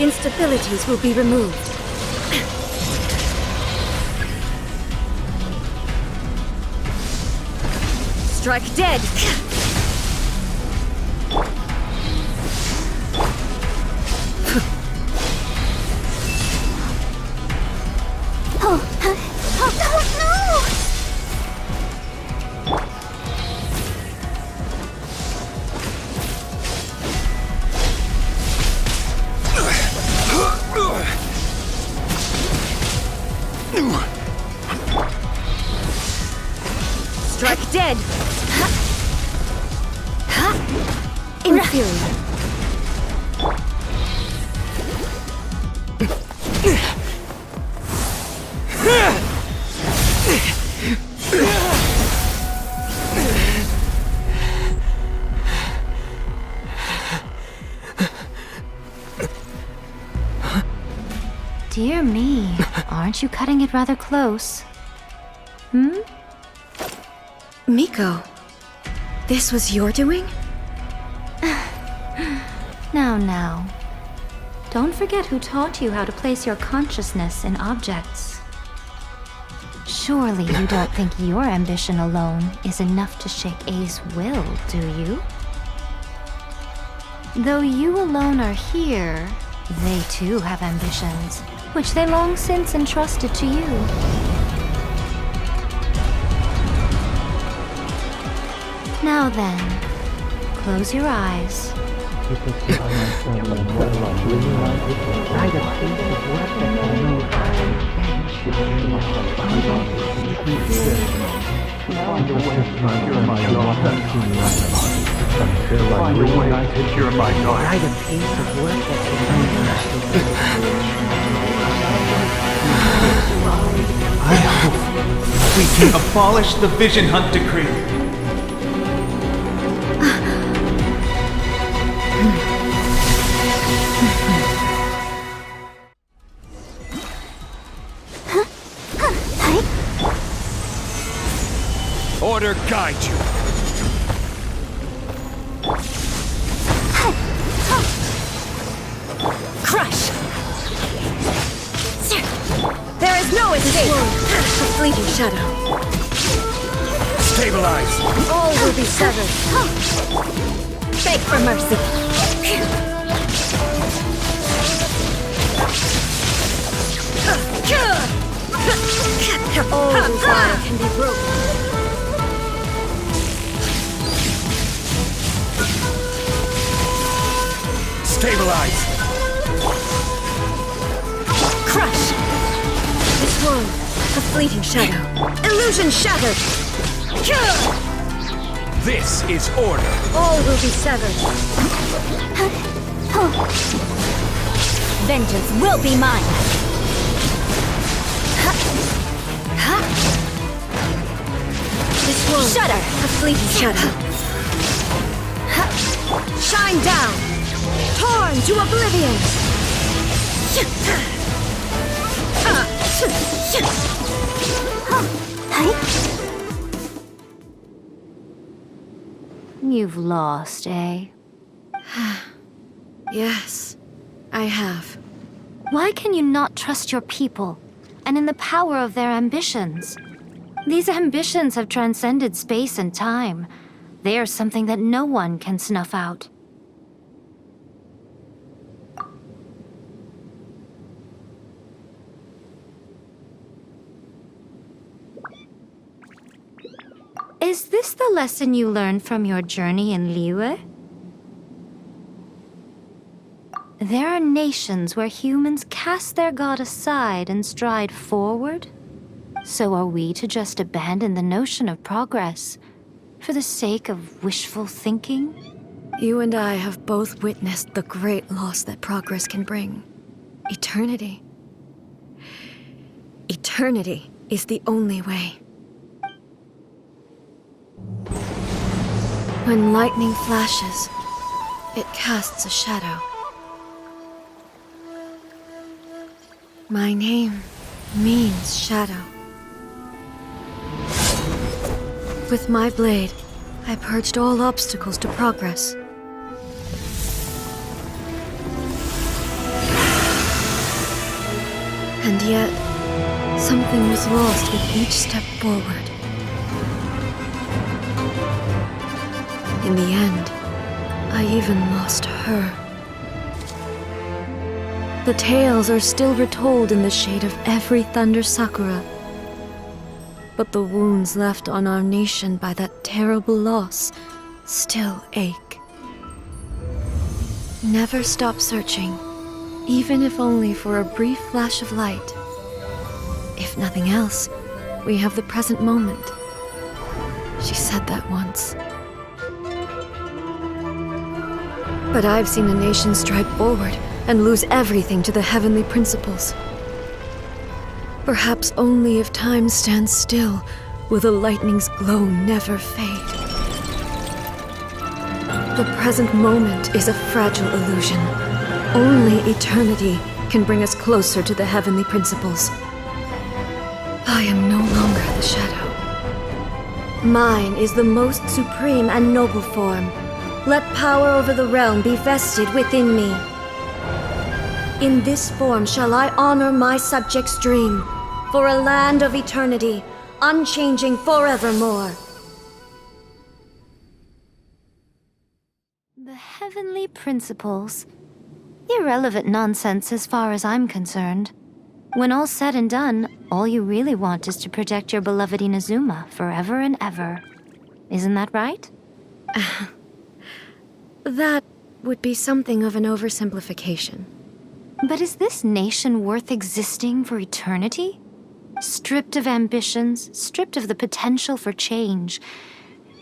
Instabilities will be removed. Strike dead! Strike dead! Inferior. Dear me, aren't you cutting it rather close? Miko, this was your doing? Now. Don't forget who taught you how to place your consciousness in objects. Surely you don't think your ambition alone is enough to shake A's will, do you? Though you alone are here, they too have ambitions, which they long since entrusted to you. Now then, close your eyes. I hope we can abolish the Vision Hunt Decree. Order guide you. Crush! There is no escape! A fleeting shadow. Stabilize. All will be severed. Beg for mercy. All desire can be broken. Stabilize. Crush! This world, a fleeting shadow. Illusion shattered! This is order. All will be severed. Vengeance will be mine! This world, shudder! A fleeting shadow. Shine down! Torn to oblivion! You've lost, eh? Yes, I have. Why can you not trust your people, and in the power of their ambitions? These ambitions have transcended space and time. They are something that no one can snuff out. Is this the lesson you learned from your journey in Liyue? There are nations where humans cast their god aside and stride forward. So are we to just abandon the notion of progress for the sake of wishful thinking? You and I have both witnessed the great loss that progress can bring. Eternity. Eternity is the only way. When lightning flashes, it casts a shadow. My name means shadow. With my blade, I purged all obstacles to progress. And yet, something was lost with each step forward. In the end, I even lost her. The tales are still retold in the shade of every Thunder Sakura. But the wounds left on our nation by that terrible loss still ache. Never stop searching, even if only for a brief flash of light. If nothing else, we have the present moment. She said that once. But I've seen a nation stride forward and lose everything to the heavenly principles. Perhaps only if time stands still will the lightning's glow never fade. The present moment is a fragile illusion. Only eternity can bring us closer to the heavenly principles. I am no longer the shadow. Mine is the most supreme and noble form. Let power over the realm be vested within me. In this form shall I honor my subjects' dream, for a land of eternity, unchanging forevermore. The heavenly principles. Irrelevant nonsense as far as I'm concerned. When all's said and done, all you really want is to protect your beloved Inazuma forever and ever. Isn't that right? That would be something of an oversimplification. But is this nation worth existing for eternity? Stripped of ambitions, stripped of the potential for change,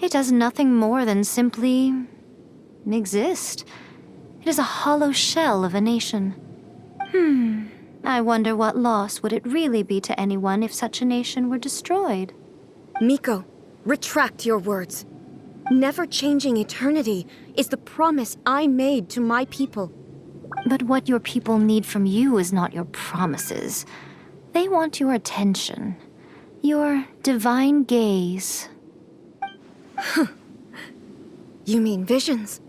it does nothing more than simply exist. It is a hollow shell of a nation. I wonder what loss would it really be to anyone if such a nation were destroyed? Miko, retract your words. Never-changing eternity is the promise I made to my people. But what your people need from you is not your promises. They want your attention, your divine gaze. You mean visions?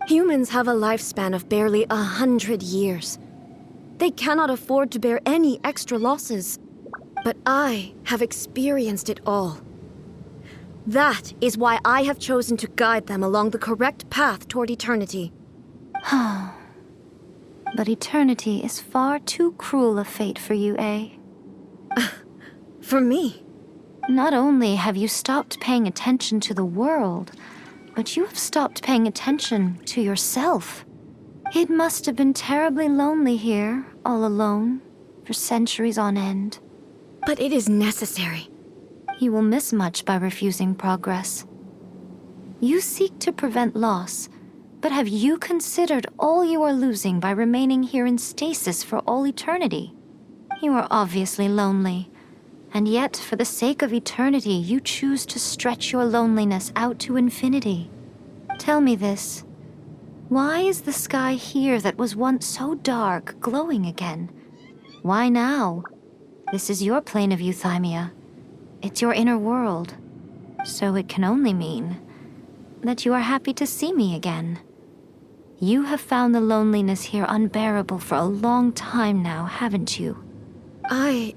Humans have a lifespan of barely 100 years. They cannot afford to bear any extra losses. But I have experienced it all. That is why I have chosen to guide them along the correct path toward eternity. But eternity is far too cruel a fate for you, eh? For me? Not only have you stopped paying attention to the world, but you have stopped paying attention to yourself. It must have been terribly lonely here, all alone, for centuries on end. But it is necessary. You will miss much by refusing progress. You seek to prevent loss, but have you considered all you are losing by remaining here in stasis for all eternity? You are obviously lonely, and yet for the sake of eternity you choose to stretch your loneliness out to infinity. Tell me this. Why is the sky here that was once so dark glowing again? Why now? This is your plane of euthymia. It's your inner world. So it can only mean that you are happy to see me again. You have found the loneliness here unbearable for a long time now, haven't you? I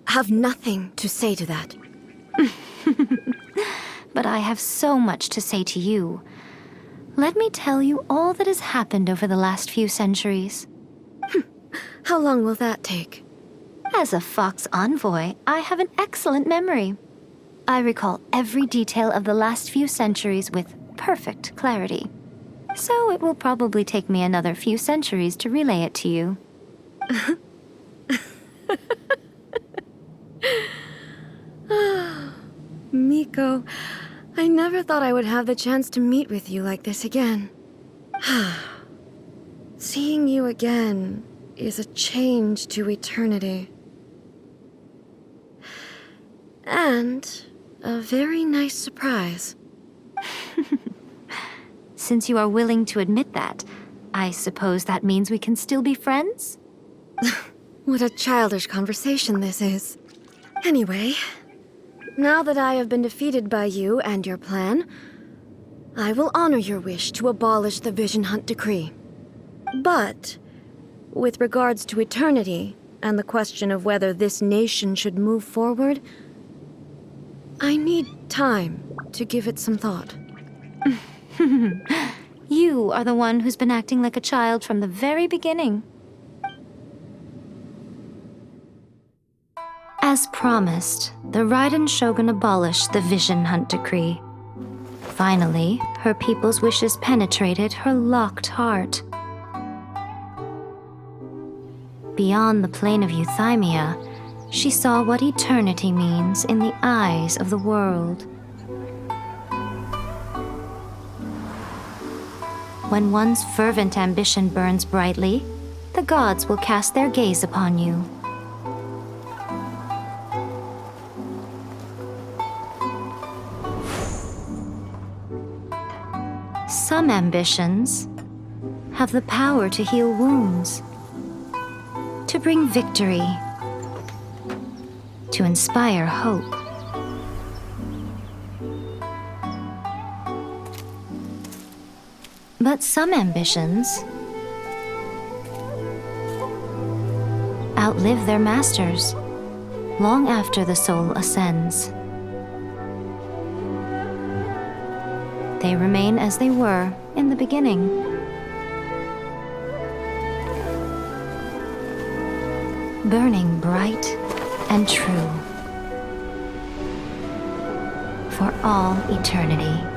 have nothing to say to that. But I have so much to say to you. Let me tell you all that has happened over the last few centuries. How long will that take? As a Fox envoy, I have an excellent memory. I recall every detail of the last few centuries with perfect clarity. So it will probably take me another few centuries to relay it to you. Miko, I never thought I would have the chance to meet with you like this again. Seeing you again is a change to eternity. And a very nice surprise. Since you are willing to admit that, I suppose that means we can still be friends? What a childish conversation this is. Anyway, now that I have been defeated by you and your plan, I will honor your wish to abolish the Vision Hunt Decree. But With regards to eternity, and the question of whether this nation should move forward, I need time to give it some thought. You are the one who's been acting like a child from the very beginning. As promised, the Raiden Shogun abolished the Vision Hunt Decree. Finally, her people's wishes penetrated her locked heart. Beyond the plane of euthymia, she saw what eternity means in the eyes of the world. When one's fervent ambition burns brightly, the gods will cast their gaze upon you. Some ambitions have the power to heal wounds, to bring victory, to inspire hope. But some ambitions outlive their masters long after the soul ascends. They remain as they were in the beginning. Burning bright and true for all eternity.